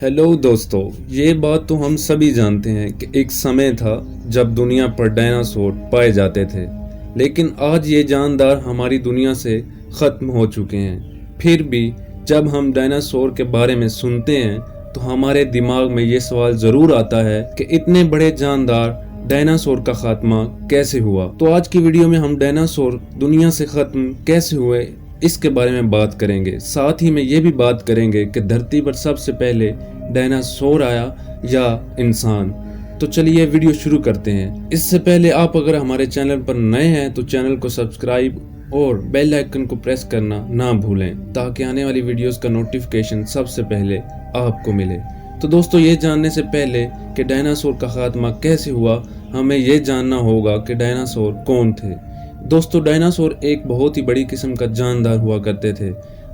Hello दोस्तों, ये बात तो हम सभी जानते हैं कि एक समय था जब दुनिया पर डायनासोर पाए जाते थे, लेकिन आज ये जानदार हमारी दुनिया से ख़त्म हो चुके हैं। फिर भी जब हम डायनासोर के बारे में सुनते हैं तो हमारे दिमाग में ये सवाल ज़रूर आता है कि इतने बड़े जानदार डायनासोर का खात्मा कैसे हुआ। तो आज की वीडियो में हम डायनासोर दुनिया से ख़त्म कैसे हुए इसके बारे में बात करेंगे। साथ ही में ये भी बात करेंगे कि धरती पर सबसे पहले डायनासोर आया या इंसान। तो चलिए वीडियो शुरू करते हैं। इससे पहले आप अगर हमारे चैनल पर नए हैं तो चैनल को सब्सक्राइब और बेल आइकन को प्रेस करना ना भूलें ताकि आने वाली वीडियोस का नोटिफिकेशन सबसे पहले आपको मिले। तो दोस्तों, ये जानने से पहले कि डायनासोर का खात्मा कैसे हुआ, हमें ये जानना होगा कि डायनासोर कौन थे। दोस्तों, डायनासोर एक बहुत ही बड़ी किस्म का जानदार हुआ करते थे।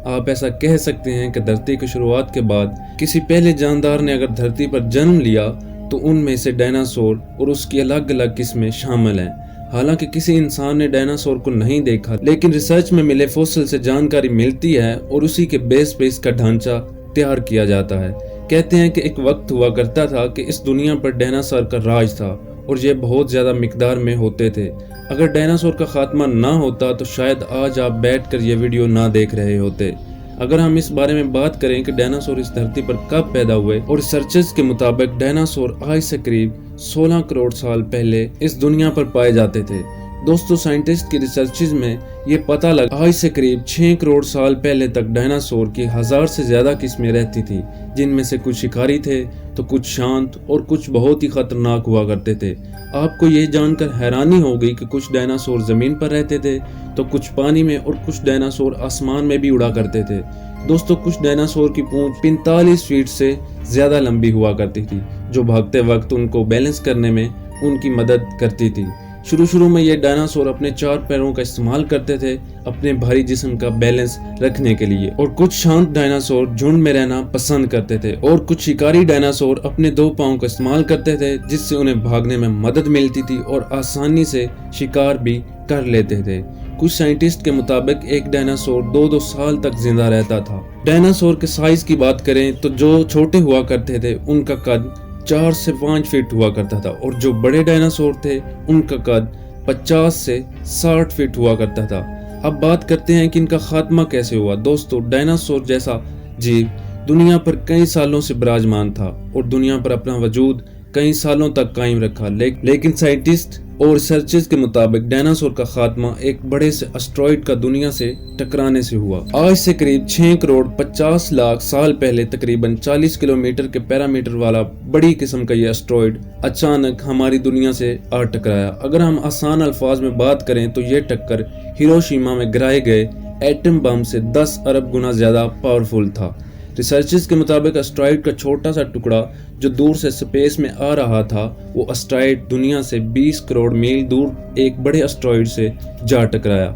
आप ऐसा कह सकते हैं कि धरती की शुरुआत के बाद किसी पहले जानदार ने अगर धरती पर जन्म लिया तो उनमें से डायनासोर और उसकी अलग अलग किस्में शामिल हैं। हालांकि किसी इंसान ने डायनासोर को नहीं देखा, लेकिन रिसर्च में मिले फॉसिल से जानकारी मिलती है और उसी के बेस पे इसका ढांचा तैयार किया जाता है। कहते हैं कि एक वक्त हुआ करता था कि इस दुनिया पर डायनासोर का राज था और ये बहुत ज्यादा मिकदार में होते थे। अगर डायनासोर का खात्मा ना होता तो शायद आज आप बैठकर ये वीडियो ना देख रहे होते। अगर हम इस बारे में बात करें कि डायनासोर इस धरती पर कब पैदा हुए, और रिसर्चर्स के मुताबिक डायनासोर आज से करीब 16 करोड़ साल पहले इस दुनिया पर पाए जाते थे। दोस्तों, साइंटिस्ट की रिसर्चेज में ये पता लगा आज से करीब 6 करोड़ साल पहले तक डायनासोर की 1000 से ज्यादा किस्में रहती थी, जिनमें से कुछ शिकारी थे तो कुछ शांत और कुछ बहुत ही खतरनाक हुआ करते थे। आपको ये जानकर हैरानी होगी कि कुछ डायनासोर जमीन पर रहते थे तो कुछ पानी में और कुछ डायनासोर आसमान में भी उड़ा करते थे। दोस्तों, कुछ डायनासोर की पूंछ 45 फीट से ज्यादा लंबी हुआ करती थी, जो भागते वक्त उनको बैलेंस करने में उनकी मदद करती थी। शुरू में ये डायनासोर अपने 4 पैरों का इस्तेमाल करते थे अपने भारी जिस्म का बैलेंस रखने के लिए, और कुछ शांत डायनासोर झुंड में रहना पसंद करते थे, और कुछ शिकारी डायनासोर अपने 2 पांव का इस्तेमाल करते थे जिससे उन्हें भागने में मदद मिलती थी और आसानी से शिकार भी कर लेते थे। कुछ साइंटिस्ट के मुताबिक एक डायनासोर 2-2 साल तक जिंदा रहता था। डायनासोर के साइज की बात करें तो जो छोटे हुआ करते थे उनका कद 4 से 5 फीट हुआ करता था, और जो बड़े डायनासोर थे उनका कद 50 से 60 फीट हुआ करता था। अब बात करते हैं कि इनका खात्मा कैसे हुआ। दोस्तों, डायनासोर जैसा जीव दुनिया पर कई सालों से विराजमान था और दुनिया पर अपना वजूद कई सालों तक कायम रखा, लेकिन साइंटिस्ट और रिसर्चर्स के मुताबिक डायनासोर का खात्मा एक बड़े से एस्टेरॉयड का दुनिया से टकराने से हुआ। आज से करीब 6 करोड़ 50 लाख साल पहले तकरीबन 40 किलोमीटर के पैरामीटर वाला बड़ी किस्म का ये एस्टेरॉयड अचानक हमारी दुनिया से आ टकराया। अगर हम आसान अल्फाज में बात करें तो ये टक्कर हिरोशिमा में गिराए गए एटम बम से 10 अरब गुना ज्यादा पावरफुल था। रिसर्चर्स के मुताबिक एस्टेरॉयड का छोटा सा टुकड़ा जो दूर से स्पेस में आ रहा था, वो एस्टेरॉयड दुनिया से 20 करोड़ मील दूर एक बड़े एस्टेरॉयड से जा टकराया।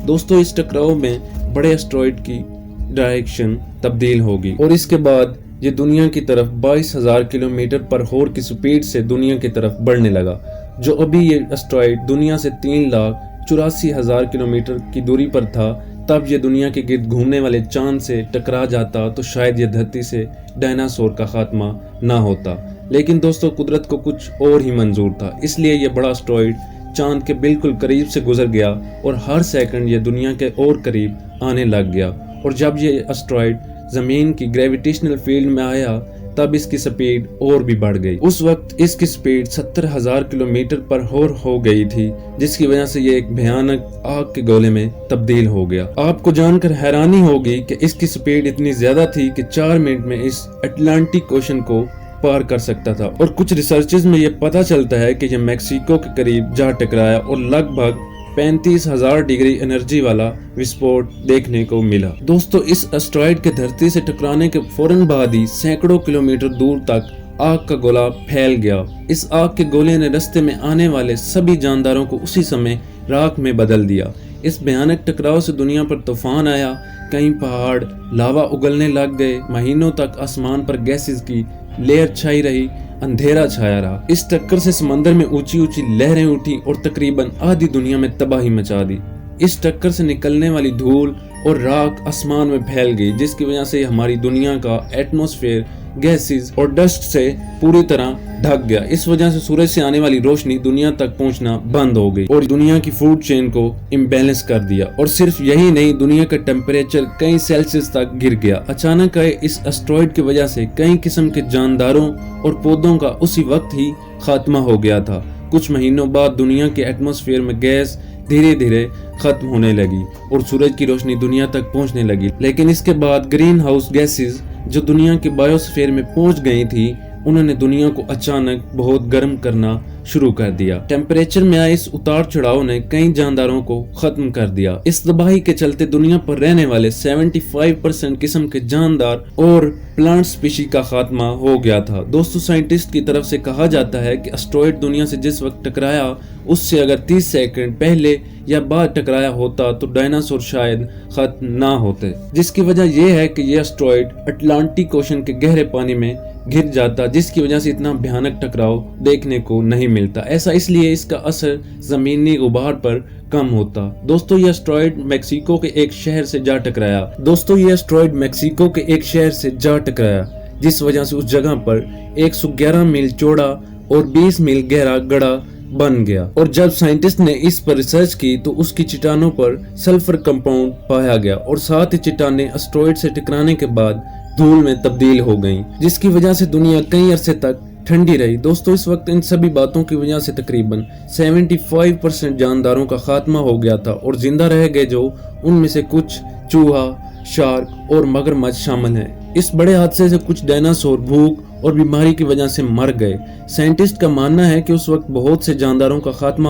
दोस्तों, इस टकराव में बड़े एस्टेरॉयड की डायरेक्शन तब्दील होगी और इसके बाद ये दुनिया की तरफ 22,000 किलोमीटर पर हॉर की स्पीड से दुनिया की तरफ बढ़ने लगा। जो अभी ये एस्टेरॉयड दुनिया से 3,84,000 किलोमीटर की दूरी पर था, तब ये दुनिया के गिर्द घूमने वाले चांद से टकरा जाता तो शायद ये धरती से डायनासोर का खात्मा ना होता। लेकिन दोस्तों, कुदरत को कुछ और ही मंजूर था, इसलिए ये बड़ा एस्टेरॉयड चांद के बिल्कुल करीब से गुजर गया और हर सेकंड ये दुनिया के और करीब आने लग गया। और जब ये एस्टेरॉयड जमीन की ग्रेविटेशनल फील्ड में आया तब इसकी स्पीड और भी बढ़ गई। उस वक्त इसकी स्पीड 70,000 किलोमीटर पर हॉर हो गई थी, जिसकी वजह से ये एक भयानक आग के गोले में तब्दील हो गया। आपको जानकर हैरानी होगी कि इसकी स्पीड इतनी ज्यादा थी कि 4 मिनट में इस अटलांटिक ओशन को पार कर सकता था। और कुछ रिसर्चेस में ये पता चलता है कि ये मैक्सिको के करीब जा टकराया और लगभग 35,000 डिग्री एनर्जी वाला विस्फोट देखने को मिला। दोस्तों, इस एस्टेरॉयड के धरती से टकराने के फौरन बाद ही सैकड़ों किलोमीटर दूर तक आग का गोला फैल गया। इस आग के गोले ने रास्ते में आने वाले सभी जानदारों को उसी समय राख में बदल दिया। इस भयानक टकराव से दुनिया पर तूफान आया, कई पहाड़ लावा उगलने लग गए, महीनों तक आसमान पर गैसेस की लेयर छाई रही, अंधेरा छाया रहा। इस टक्कर से समंदर में ऊंची ऊंची लहरें उठी और तकरीबन आधी दुनिया में तबाही मचा दी। इस टक्कर से निकलने वाली धूल और राख आसमान में फैल गई, जिसकी वजह से हमारी दुनिया का एटमॉस्फेयर गैसेस और डस्ट से पूरी तरह ढक गया। इस वजह से सूरज से आने वाली रोशनी दुनिया तक पहुंचना बंद हो गई और दुनिया की फूड चेन को इम्बैलेंस कर दिया। और सिर्फ यही नहीं, दुनिया का टेम्परेचर कई सेल्सियस तक गिर गया। अचानक आए इस एस्टेरॉयड की वजह से कई किस्म के जानदारों और पौधों का उसी वक्त ही खात्मा हो गया था। कुछ महीनों बाद दुनिया के एटमॉस्फेयर में गैस धीरे धीरे खत्म होने लगी और सूरज की रोशनी दुनिया तक पहुंचने लगी। लेकिन इसके बाद ग्रीन हाउस गैसेस जो दुनिया के बायोस्फीयर में पहुंच गई थी, उन्होंने दुनिया को अचानक बहुत गर्म करना शुरू कर दिया। टेम्परेचर में आए इस उतार चढ़ाव ने कई जानदारों को खत्म कर दिया। इस तबाही के चलते दुनिया पर रहने वाले 75% किस्म के जानदार और प्लांट स्पीशी का खात्मा हो गया था। दोस्तों, साइंटिस्ट की तरफ से कहा जाता है कि एस्टेरॉयड दुनिया से जिस वक्त टकराया, उससे अगर 30 सेकंड पहले या बाद टकराया होता तो डायनासोर शायद खत्म ना होते। जिसकी वजह यह है कि यह एस्टेरॉयड अटलांटिक ओशन के गहरे पानी में गिर जाता, जिसकी वजह से इतना भयानक टकराव देखने को नहीं मिलता। ऐसा इसलिए इसका असर जमीनी गुबार पर कम होता। दोस्तों, यह एस्टेरॉयड मैक्सिको के एक शहर से जा टकराया। जिस वजह से उस जगह पर 111 मील चौड़ा और 20 मील गहरा गड्ढा बन गया। और जब साइंटिस्ट ने इस पर रिसर्च की तो उसकी चट्टानों पर सल्फर कंपाउंड पाया गया और साथ ही चट्टानें एस्टेरॉयड से टकराने के बाद धूल में तब्दील हो गईं, जिसकी वजह से दुनिया कई अरसे तक ठंडी रही। दोस्तों, इस वक्त इन सभी बातों की वजह से तकरीबन 75% जानदारों का खात्मा हो गया था और जिंदा रह गए जो उनमें से कुछ चूहा, शार्क और मगरमच्छ शामिल हैं। इस बड़े हादसे से कुछ डायनासोर भूख और बीमारी की वजह से मर गए। साइंटिस्ट का मानना है कि उस वक्त बहुत से जानदारों का खात्मा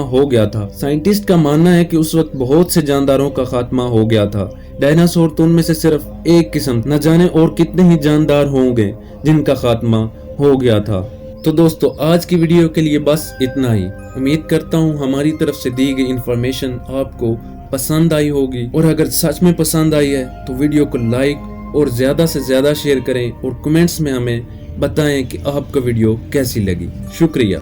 हो गया था। डायनासोर तो उनमें से सिर्फ एक किस्म, न जाने और कितने ही जानदार होंगे जिनका खात्मा हो गया था। तो दोस्तों, आज की वीडियो के लिए बस इतना ही। उम्मीद करता हूँ हमारी तरफ से दी गई इन्फॉर्मेशन आपको पसंद आई होगी, और अगर सच में पसंद आई है तो वीडियो को लाइक और ज्यादा से ज्यादा शेयर करें और कमेंट्स में हमें बताएं कि आपको वीडियो कैसी लगी। शुक्रिया।